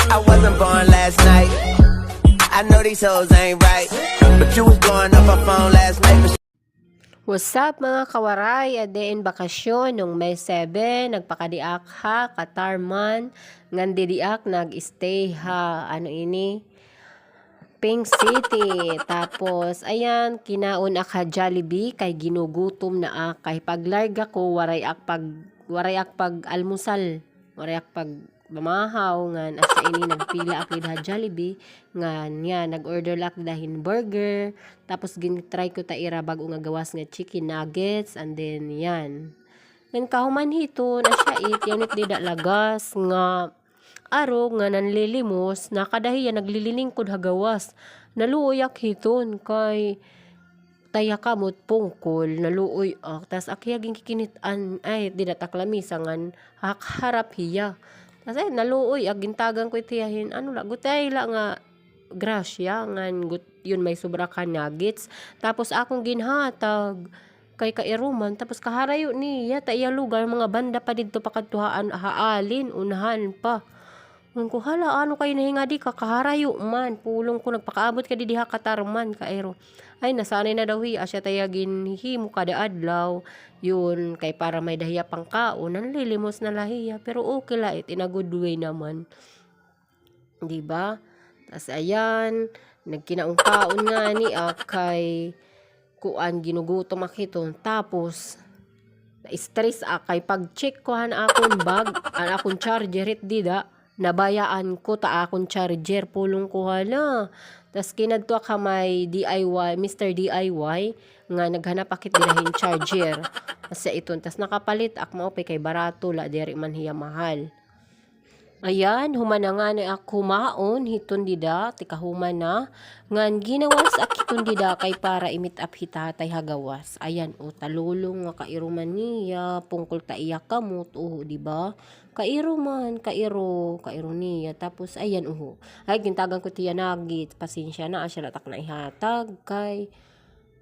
I wasn't born last night. I know these hoes ain't right, but you was blowing up my phone last night. What's up mga kawaray? Adein bakasyon nung May 7, nagpakadiak ha, Katarman, ngandidiak nag-stay ha, ano ini? Pink City. Tapos, ayan, kinaon aka Jollibee, kay ginugutom na kay paglarga ko, waray ak pag almusal, waray ak pag mamahaw, ngan, asa ini nagpila ak ha Jollibee, ngan, yan, nag-order lak dahin burger, tapos gin-try ko taira bago nga gawas nga chicken nuggets, and then, yan. Ngan kahuman hito, na siya yanit dida lagas, nga, aro nga nanlilimos, nakadahiya naglililingkod hagawas, naluoyak hiton, kay, taya kamot pungkol, naluoy ak, tas akyaging kikinitan, ay, didataklami, sangan, harap hiya. Tas ay, naluoy, gintagan ko itiyahin, ano la, gutay la nga, grasya, ngan, yun may sobra ka nuggets, tapos akong ginhatag, kay kairuman, tapos kaharayo niya, taya lugar, mga banda pa dito pakatuhaan, haalin, unahan pa. Ngan ko, hala, ano kayo nahingadi ka, kaharayo man, pulong ko, nagpakaabot ka di diha Katarman, kaero. Ay, nasanay na daw hiya, asya tayagin himo kada adlaw, yun, kay para may dahiya pang kaon, nanlilimos na lahiya, pero okay la, in a good way naman. Diba? Tas ayan, nagkinaong kaon nga ni kay kuan ginugutom akiton, tapos, na-stress kay pag-check ko han akong bag, an akong charger it dida, nabayaan ko ta akong charger, pulong ko hala. Tas kinadto ka may DIY, Mr. DIY, nga naghanap akit dinahin charger. Sa iton, tas nakapalit ak mao kay barato la diri man hiya mahal. Ayan, humana nga na ako maon, hiton dida, tika humana, ngan ginawas akiton dida kay para imit up hitatay hagawas. Ayan, o talulong nga kairuman niya, pungkol ta iya kamot, diba? Kairo man, kairo niya. Tapos, ayan, ay, gintagan ko tiya nagit, pasensya na, asya latak na ihatag, kay,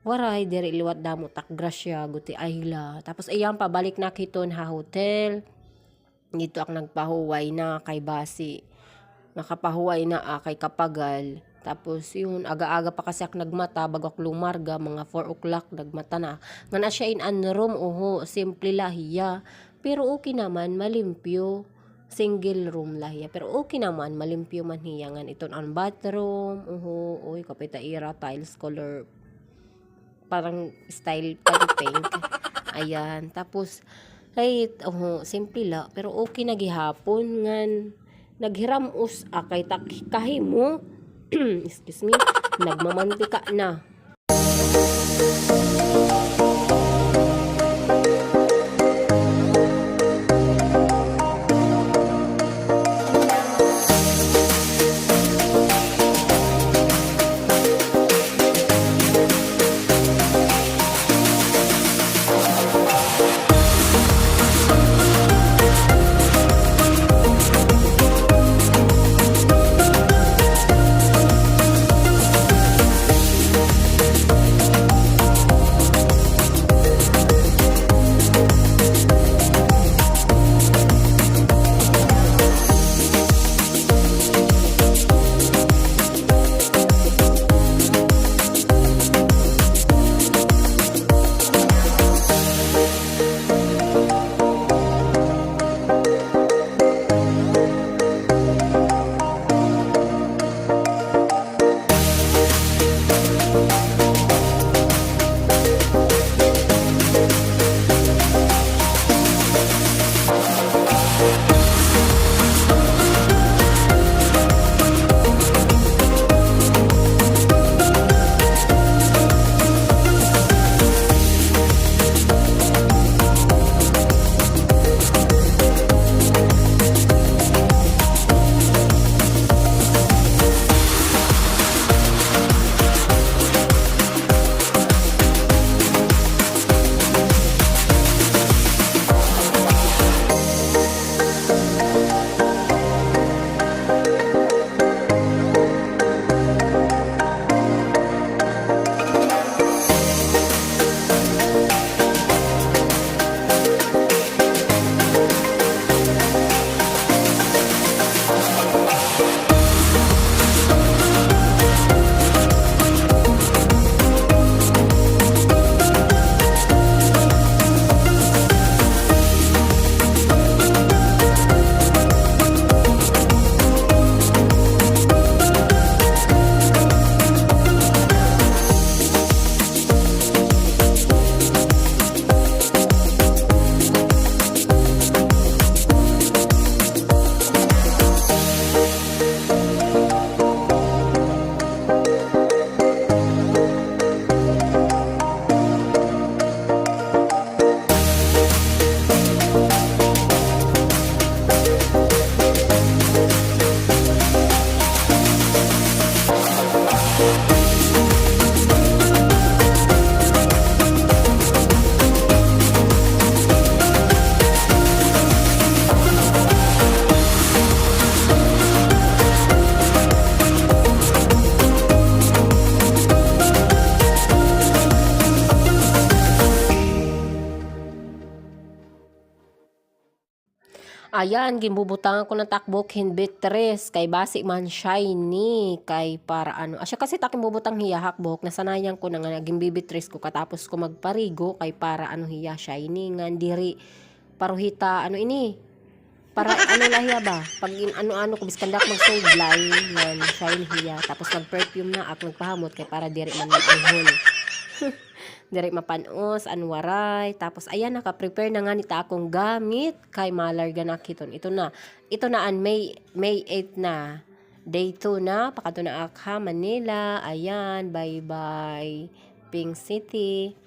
waray, diri liwat damo, tak grasya, guti ayla. Tapos, ayan, pabalik na kiton ha hotel, dito ak nagpahuway na kay basi, nakapahuway na kay kapagal. Tapos yun, aga-aga pa kasi ak nagmata bago ak lumarga, mga 4 o'clock nagmata na. Nga na siya in room, simple lahiya. Pero okay naman, malimpyo. Single room lahiya. Pero okay naman, malimpyo man hiya. Ngan iton ang bathroom, uy, kapita ira, tiles color, parang style pink. Ayan, tapos, right, simple la, pero okay nagihapon ngan naghiram-us kay kahimo excuse me, nagmamantika na. Ayan, gimbubutangan ko ng takbok hinbitres kay basi man shiny kay para ano. Asya kasi taking bubutang hiya hakbok nasanayan ko na nga gimbibitres ko katapos ko magparigo kay para ano hiya shiny nga diri paruhita ano ini. Para ano lahiya ba? Pag ano-ano ko biskandak magsuglay yan shiny hiya tapos mag-perfume na ak nagpahamot kay para diri man anghol. Diri mapanos anwaray tapos ayan naka-prepare na nga nita akong gamit kay malarga na kiton ito na an May 8 na day 2 na pakato na akha Manila. Ayan, bye bye Pink City.